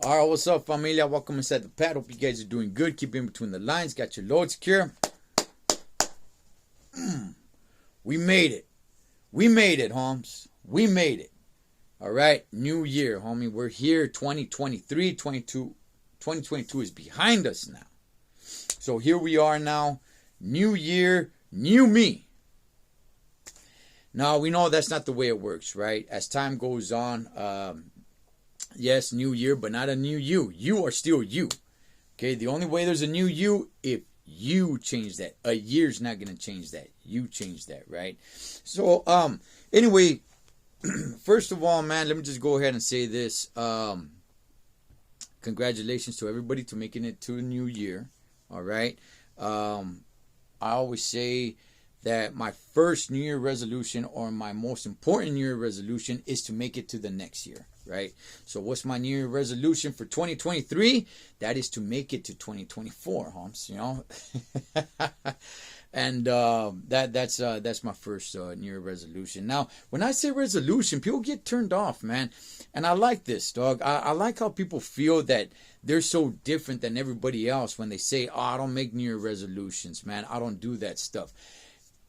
All right, what's up, familia? Welcome inside the pad. Hope you guys are doing good. Keep in between the lines. Got your load secure. We made it. We made it, Holmes. We made it. All right, new year, homie. We're here. 2022 is behind us now. So here we are now. New year, new me. Now, we know that's not the way it works, right? As time goes on, yes, new year, but not a new you. You are still you. Okay, the only way there's a new you if you change that. A year's not gonna change that. You change that, right? So, anyway, first of all, man, let me just go ahead and say this. Congratulations to everybody to making it to a new year. All right. I always say that my first New Year resolution or my most important New Year resolution is to make it to the next year, right? So what's my New Year resolution for 2023? That is to make it to 2024, Holmes, you know? And that's my first New Year resolution. Now, when I say resolution, people get turned off, man. And I like this, dog. I like how people feel that they're so different than everybody else when they say, "Oh, I don't make New Year resolutions, man. I don't do that stuff."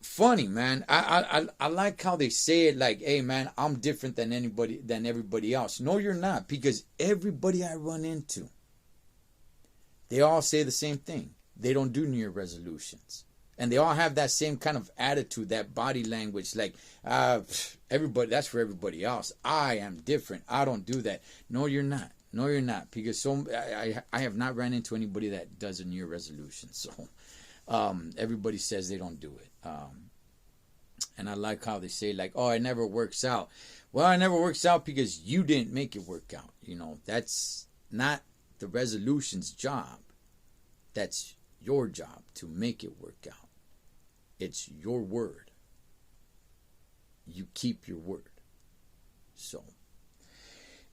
Funny, man. I like how they say it, like, "Hey, man, I'm different than everybody else." No, you're not, because everybody I run into, they all say the same thing. They don't do New Year resolutions. And they all have that same kind of attitude, that body language, like, everybody, that's for everybody else. I am different. I don't do that. No, you're not. No, you're not. Because I have not ran into anybody that does a New Year resolution. So everybody says they don't do it. And I like how they say, like, "Oh, it never works out." Well, it never works out because you didn't make it work out. You know, that's not the resolution's job. That's your job to make it work out. It's your word. You keep your word. So,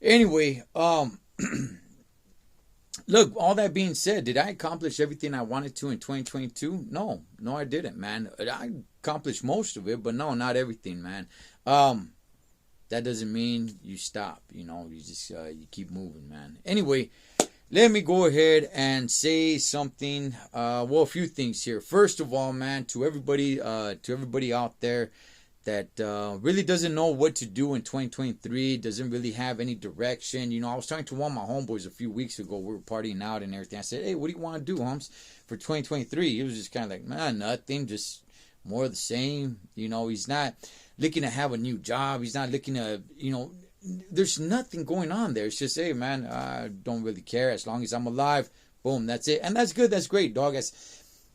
anyway, look, all that being said, did I accomplish everything I wanted to in 2022? No, I didn't, man. I accomplished most of it, but no, not everything, man. That doesn't mean you stop, you know, you just, you keep moving, man. Anyway, let me go ahead and say something. Well, a few things here. First of all, man, to everybody out there that really doesn't know what to do in 2023, doesn't really have any direction. You know, I was talking to one of my homeboys a few weeks ago. We were partying out and everything. I said, "Hey, what do you want to do, Holmes, for 2023? He was just kind of like, "Man, nothing, just more of the same." You know, he's not looking to have a new job. He's not looking to, you know, there's nothing going on there. It's just, "Hey, man, I don't really care as long as I'm alive." Boom, that's it. And that's good. That's great, dog.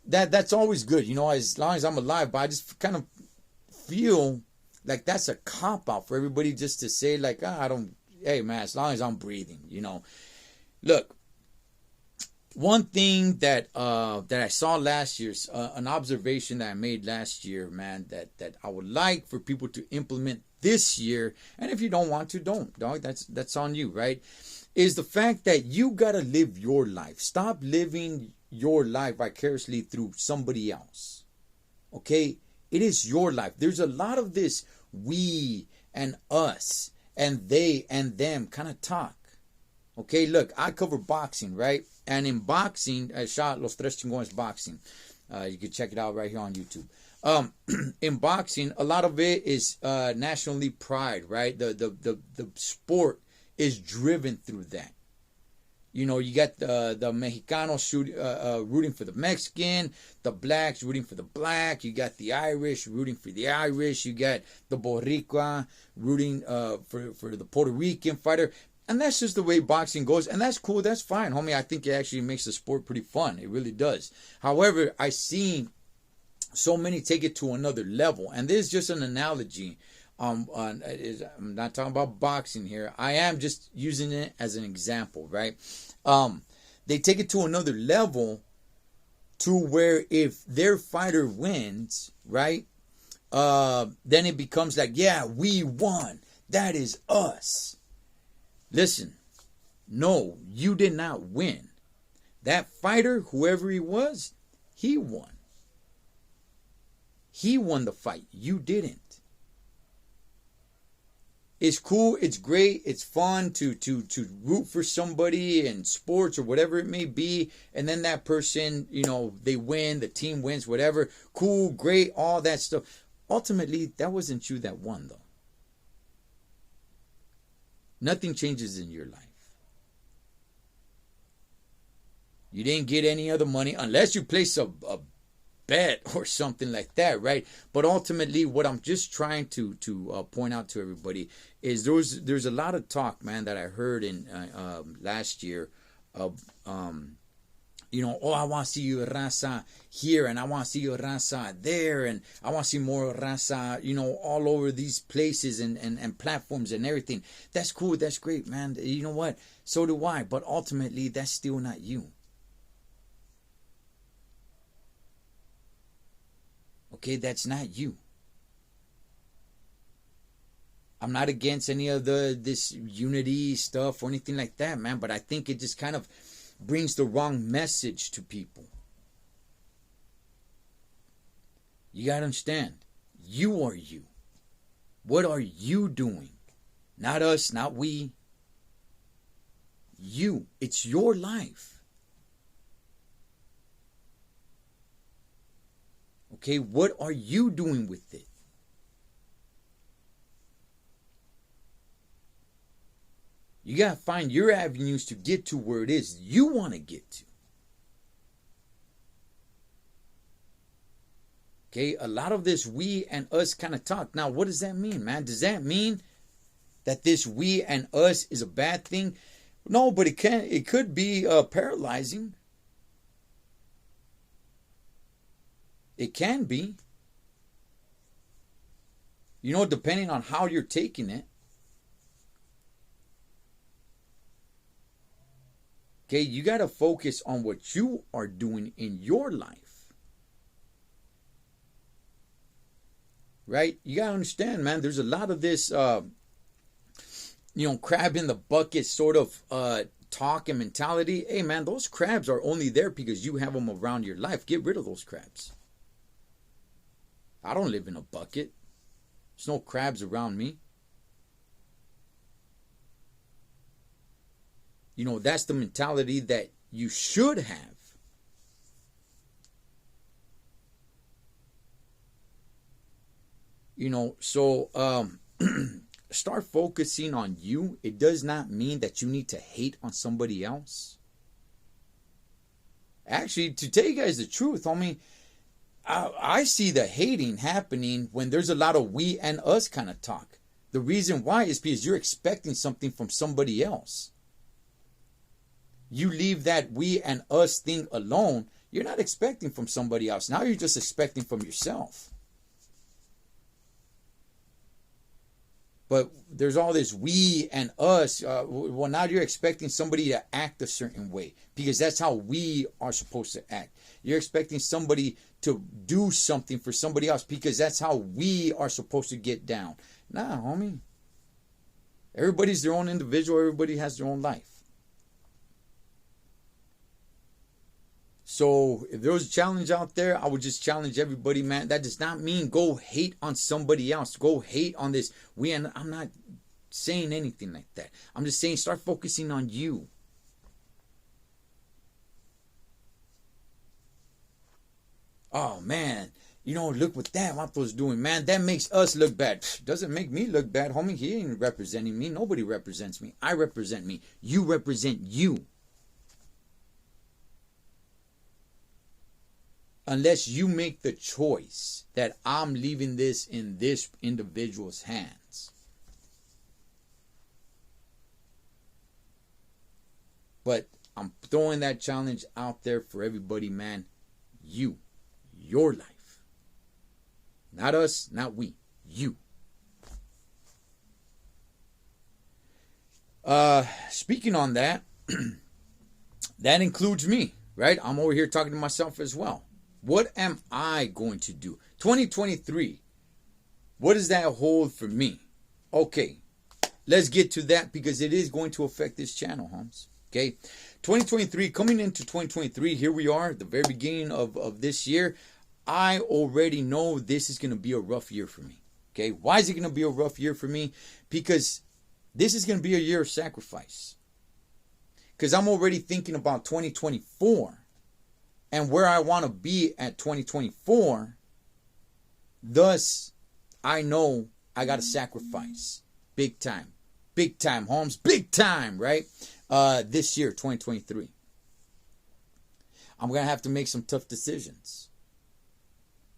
That's always good, you know, as long as I'm alive. But I just kind of feel like that's a cop out for everybody just to say, like, "I don't, hey, man, as long as I'm breathing," you know. Look, one thing that I saw last year, an observation that I made last year, man, that I would like for people to implement this year, and if you don't want to, don't, dog. That's on you, right? Is the fact that you gotta live your life. Stop living your life vicariously through somebody else. Okay, it is your life. There's a lot of this we and us and they and them kind of talk. Okay, look, I cover boxing, right? And in boxing, I shot Los Tres Chingones Boxing. You can check it out right here on YouTube. In boxing, a lot of it is nationally pride, right? The sport is driven through that. You know, you got the Mexicanos rooting for the Mexican, the blacks rooting for the black. You got the Irish rooting for the Irish. You got the Boricua rooting for the Puerto Rican fighter. And that's just the way boxing goes. And that's cool. That's fine, homie. I think it actually makes the sport pretty fun. It really does. However, I see so many take it to another level. And this is just an analogy. I'm not talking about boxing here. I am just using it as an example, right? They take it to another level to where if their fighter wins, right, then it becomes like, "Yeah, we won. That is us." Listen, no, you did not win. That fighter, whoever he was, he won. He won the fight. You didn't. It's cool, it's great, it's fun to root for somebody in sports or whatever it may be, and then that person, they win, the team wins, whatever. Cool, great, all that stuff. Ultimately, that wasn't you that won, though. Nothing changes in your life. You didn't get any other money unless you place a bet or something like that, right? But ultimately, what I'm just trying to point out to everybody is there's a lot of talk, man, that I heard in last year of oh, I want to see your raza here, and I want to see your raza there, and I want to see more raza, all over these places and platforms and everything. That's cool, that's great, man. You know what? So do I. But ultimately, that's still not you. Okay, that's not you. I'm not against any of this unity stuff or anything like that, man. But I think it just kind of brings the wrong message to people. You gotta understand, you are you. What are you doing? Not us, not we. You. It's your life. Okay, what are you doing with it? You got to find your avenues to get to where it is you want to get to. Okay, a lot of this we and us kind of talk. Now, what does that mean, man? Does that mean that this we and us is a bad thing? No, but it could be paralyzing. It can be. Depending on how you're taking it. Okay, you got to focus on what you are doing in your life. Right? You got to understand, man, there's a lot of this, crab in the bucket sort of talk and mentality. Hey, man, those crabs are only there because you have them around your life. Get rid of those crabs. I don't live in a bucket. There's no crabs around me. That's the mentality that you should have. So start focusing on you. It does not mean that you need to hate on somebody else. Actually, to tell you guys the truth, I see the hating happening when there's a lot of we and us kind of talk. The reason why is because you're expecting something from somebody else. You leave that we and us thing alone, you're not expecting from somebody else. Now you're just expecting from yourself. But there's all this we and us. Well, now you're expecting somebody to act a certain way because that's how we are supposed to act. You're expecting somebody to do something for somebody else because that's how we are supposed to get down. Nah, homie. Everybody's their own individual. Everybody has their own life. So if there was a challenge out there, I would just challenge everybody, man. That does not mean go hate on somebody else. Go hate on this. I'm not saying anything like that. I'm just saying start focusing on you. Oh, man. Look what that Vato's doing, man. That makes us look bad. Doesn't make me look bad, homie. He ain't representing me. Nobody represents me. I represent me. You represent you. Unless you make the choice that I'm leaving this in this individual's hands. But I'm throwing that challenge out there for everybody, man. You. Your life. Not us, not we. You. Speaking on that, that includes me, right? I'm over here talking to myself as well. What am I going to do? 2023. What does that hold for me? Okay, let's get to that because it is going to affect this channel, Holmes. Okay, 2023, coming into 2023, here we are, the very beginning of this year. I already know this is going to be a rough year for me. Okay, why is it going to be a rough year for me? Because this is going to be a year of sacrifice. Because I'm already thinking about 2024 and where I want to be at 2024. Thus, I know I got to sacrifice big time. Big time, Holmes. Big time, right? This year, 2023. I'm going to have to make some tough decisions.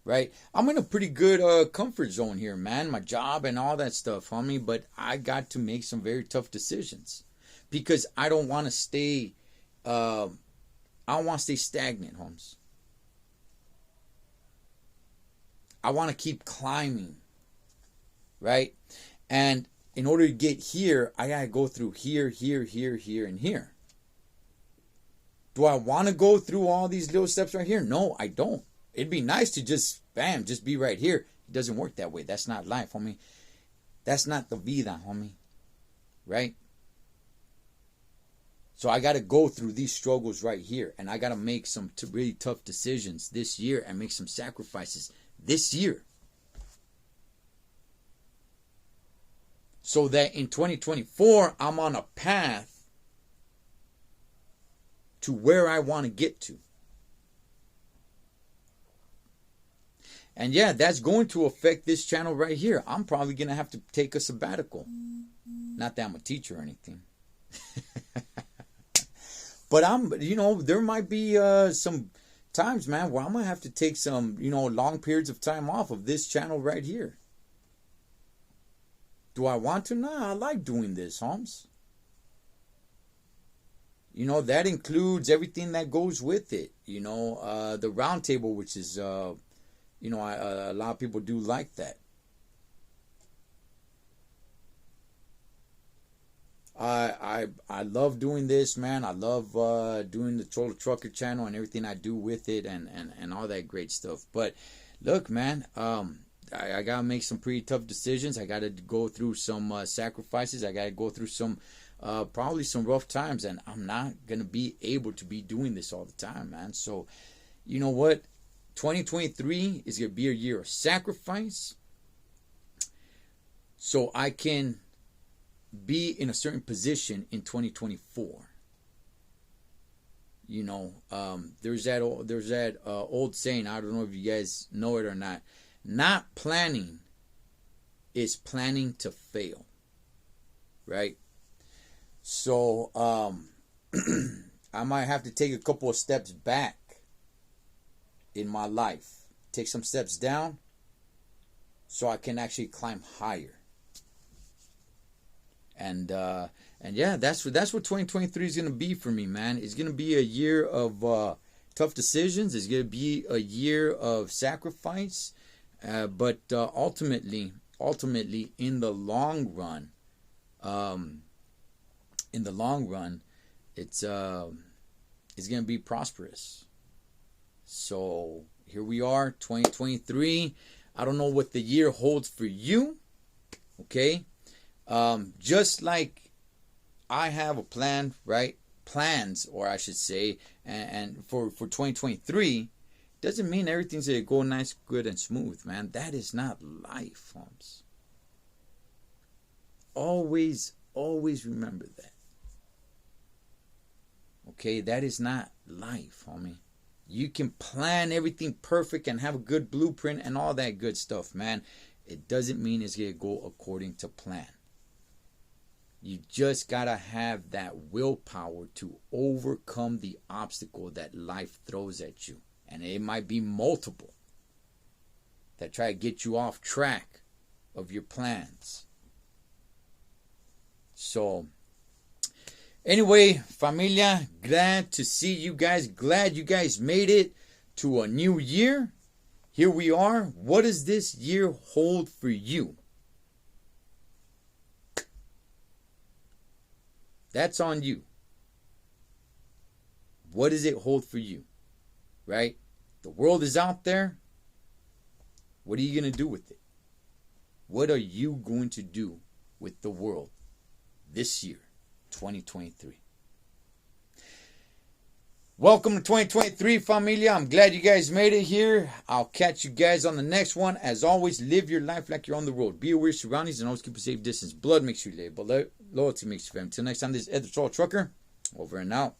Right? I'm in a pretty good comfort zone here, man. My job and all that stuff, homie. But I got to make some very tough decisions. Because I don't want to stay... I don't want to stay stagnant, Holmes. I want to keep climbing. Right? And in order to get here, I got to go through here, here, here, here, and here. Do I want to go through all these little steps right here? No, I don't. It'd be nice to just, bam, just be right here. It doesn't work that way. That's not life, homie. That's not the vida, homie. Right? So I got to go through these struggles right here. And I got to make some really tough decisions this year and make some sacrifices this year. So that in 2024, I'm on a path to where I want to get to. And yeah, that's going to affect this channel right here. I'm probably going to have to take a sabbatical. Not that I'm a teacher or anything. But there might be some times, man, where I'm going to have to take some, long periods of time off of this channel right here. Do I want to? Nah, I like doing this, Holmes. That includes everything that goes with it. The round table, which is, a lot of people do like that. I love doing this, man. I love doing the Cholo Trucker channel and everything I do with it and all that great stuff. But look, man, I got to make some pretty tough decisions. I got to go through some sacrifices. I got to go through some probably some rough times. And I'm not going to be able to be doing this all the time, man. So, you know what? 2023 is going to be a year of sacrifice. So I can be in a certain position in 2024. There's that old saying. I don't know if you guys know it or not. Not planning is planning to fail. Right? So I might have to take a couple of steps back in my life. Take some steps down so I can actually climb higher. And yeah, that's what 2023 is going to be for me, man. It's going to be a year of tough decisions. It's going to be a year of sacrifice. But ultimately, in the long run, it's going to be prosperous. So here we are, 2023. I don't know what the year holds for you. Okay, just like I have a plan, right? Plans, or I should say, and for 2023. Doesn't mean everything's going to go nice, good, and smooth, man. That is not life, Holmes. Always remember that. Okay, that is not life, homie. You can plan everything perfect and have a good blueprint and all that good stuff, man. It doesn't mean it's going to go according to plan. You just got to have that willpower to overcome the obstacle that life throws at you. And it might be multiple that try to get you off track of your plans. So, anyway, familia, glad to see you guys. Glad you guys made it to a new year. Here we are. What does this year hold for you? That's on you. What does it hold for you? Right? The world is out there. What are you going to do with it? What are you going to do with the world this year, 2023? Welcome to 2023, familia. I'm glad you guys made it here. I'll catch you guys on the next one. As always, live your life like you're on the road. Be aware of surroundings and always keep a safe distance. Blood makes you live, but loyalty makes you family. Until next time, this is Ed the Tall Trucker. Over and out.